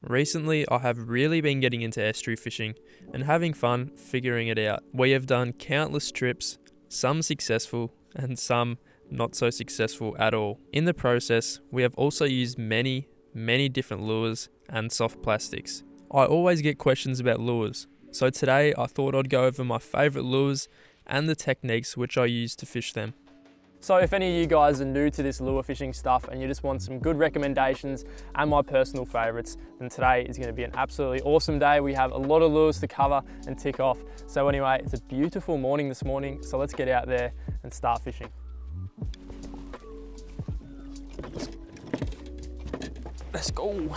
Recently, I have really been getting into estuary fishing and having fun figuring it out. We have done countless trips, some successful and some not so successful at all. In the process, we have also used many different lures and soft plastics. I always get questions about lures, so today I thought I'd go over my favourite lures and the techniques which I use to fish them. So if any of you guys are new to this lure fishing stuff and you just want some good recommendations and my personal favourites, then today is going to be an absolutely awesome day. We have a lot of lures to cover and tick off. So anyway, it's a beautiful morning this morning, so let's get out there and start fishing. Let's go.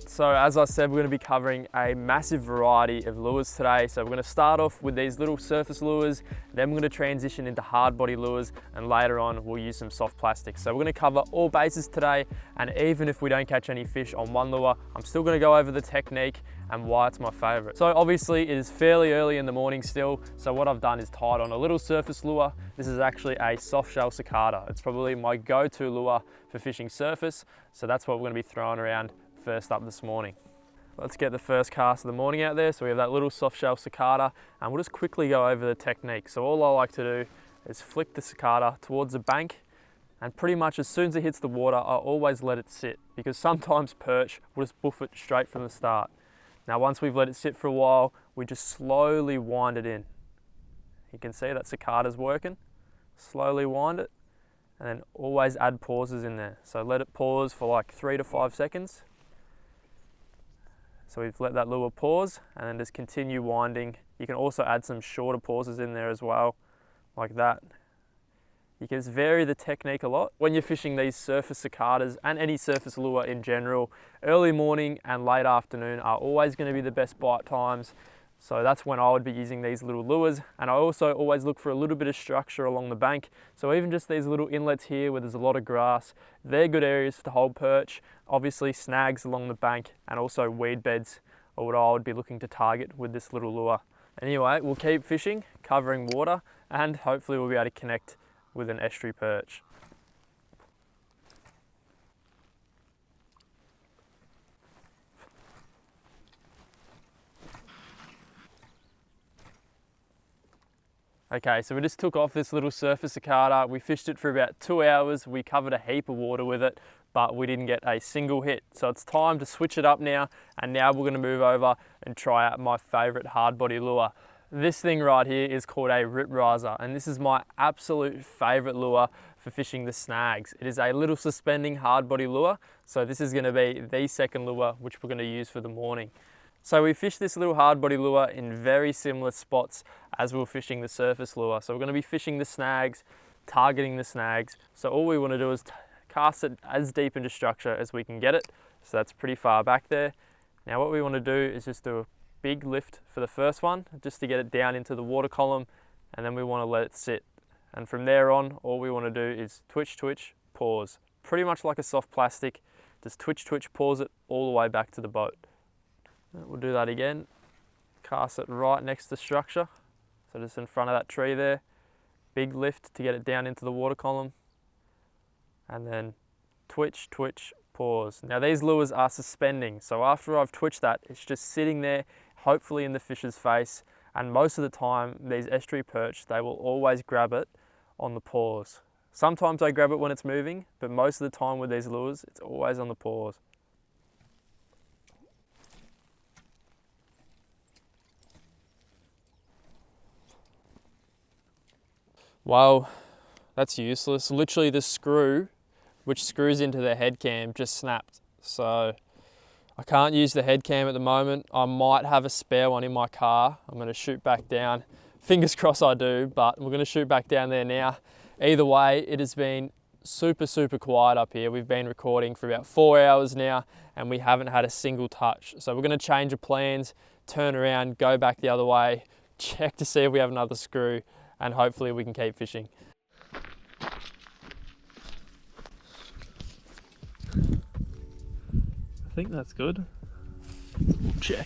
So as I said, we're going to be covering a massive variety of lures today. So we're going to start off with these little surface lures, then we're going to transition into hard body lures, and later on we'll use some soft plastic. So we're going to cover all bases today, and even if we don't catch any fish on one lure, I'm still going to go over the technique and why it's my favorite. So obviously it is fairly early in the morning still, so what I've done is tied on a little surface lure. This is actually a soft shell cicada. It's probably my go-to lure for fishing surface, so that's what we're going to be throwing around first up this morning. Let's get the first cast of the morning out there. So we have that little soft shell cicada, and we'll just quickly go over the technique. So all I like to do is flick the cicada towards the bank, and pretty much as soon as it hits the water, I always let it sit, because sometimes perch will just boof it straight from the start. Now once we've let it sit for a while, we just slowly wind it in. You can see that cicada's working. Slowly wind it, and then always add pauses in there. So let it pause for like 3 to 5 seconds. So we've let that lure pause and then just continue winding. You can also add some shorter pauses in there as well, like that. You can vary the technique a lot. When you're fishing these surface cicadas and any surface lure in general, early morning and late afternoon are always going to be the best bite times. So that's when I would be using these little lures. And I also always look for a little bit of structure along the bank. So even just these little inlets here where there's a lot of grass, they're good areas to hold perch. Obviously snags along the bank and also weed beds are what I would be looking to target with this little lure. Anyway, we'll keep fishing, covering water, and hopefully we'll be able to connect with an estuary perch. Okay, so we just took off this little surface cicada. We fished it for about 2 hours. We covered a heap of water with it, but we didn't get a single hit. So it's time to switch it up now. And now we're gonna move over and try out my favorite hard body lure. This thing right here is called a rip riser, and this is my absolute favorite lure for fishing the snags. It is a little suspending hard body lure. So this is gonna be the second lure which we're gonna use for the morning. So we fished this little hard body lure in very similar spots as we were fishing the surface lure. So we're going to be fishing the snags, targeting the snags. So all we want to do is cast it as deep into structure as we can get it. So that's pretty far back there. Now what we want to do is just do a big lift for the first one, just to get it down into the water column, and then we want to let it sit. And from there on, all we want to do is twitch, twitch, pause. Pretty much like a soft plastic, just twitch, twitch, pause it all the way back to the boat. We'll do that again, cast it right next to structure, so just in front of that tree there, big lift to get it down into the water column, and then twitch, twitch, pause. Now these lures are suspending, so after I've twitched that, it's just sitting there, hopefully in the fish's face, and most of the time, these estuary perch, they will always grab it on the pause. Sometimes I grab it when it's moving, but most of the time with these lures, it's always on the pause. Well, that's useless. Literally the screw, which screws into the head cam, just snapped. So I can't use the head cam at the moment. I might have a spare one in my car. I'm gonna shoot back down. Fingers crossed I do, but we're gonna shoot back down there now. Either way, it has been super quiet up here. We've been recording for about 4 hours now, and we haven't had a single touch. So we're gonna change the plans, turn around, go back the other way, check to see if we have another screw, and hopefully we can keep fishing. I think that's good. We'll check.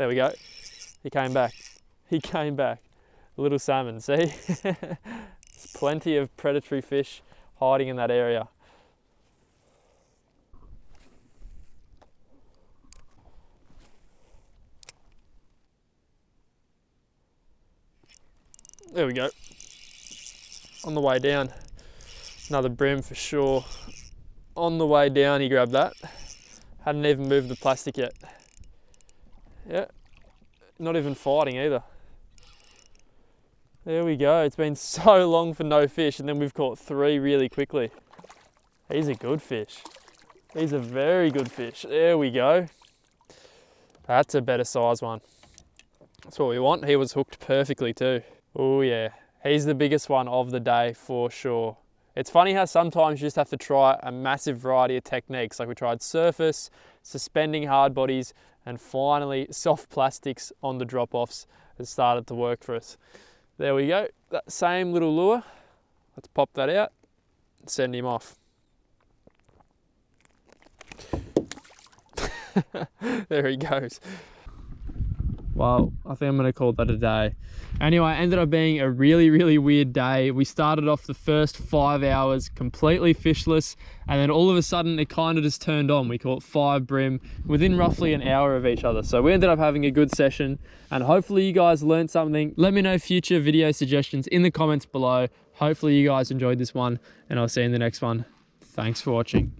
There we go. He came back. He came back. A little salmon, see? There's plenty of predatory fish hiding in that area. There we go. On the way down. Another brim for sure. On the way down, he grabbed that. Hadn't even moved the plastic yet. Yeah, not even fighting either. There we go. It's been so long for no fish, and then we've caught 3 really quickly. He's a good fish. He's a very good fish. There we go. That's a better size one. That's what we want. He was hooked perfectly too. Oh yeah, he's the biggest one of the day for sure. It's funny how sometimes you just have to try a massive variety of techniques. Like we tried surface, suspending hard bodies, and finally soft plastics on the drop-offs has started to work for us. There we go, that same little lure. Let's pop that out and send him off. There he goes. Well, I think I'm gonna call that a day. Anyway, it ended up being a really weird day. We started off the first 5 hours completely fishless, and then all of a sudden it kind of just turned on. We caught 5 brim within roughly an hour of each other. So we ended up having a good session, and hopefully you guys learned something. Let me know future video suggestions in the comments below. Hopefully you guys enjoyed this one, and I'll see you in the next one. Thanks for watching.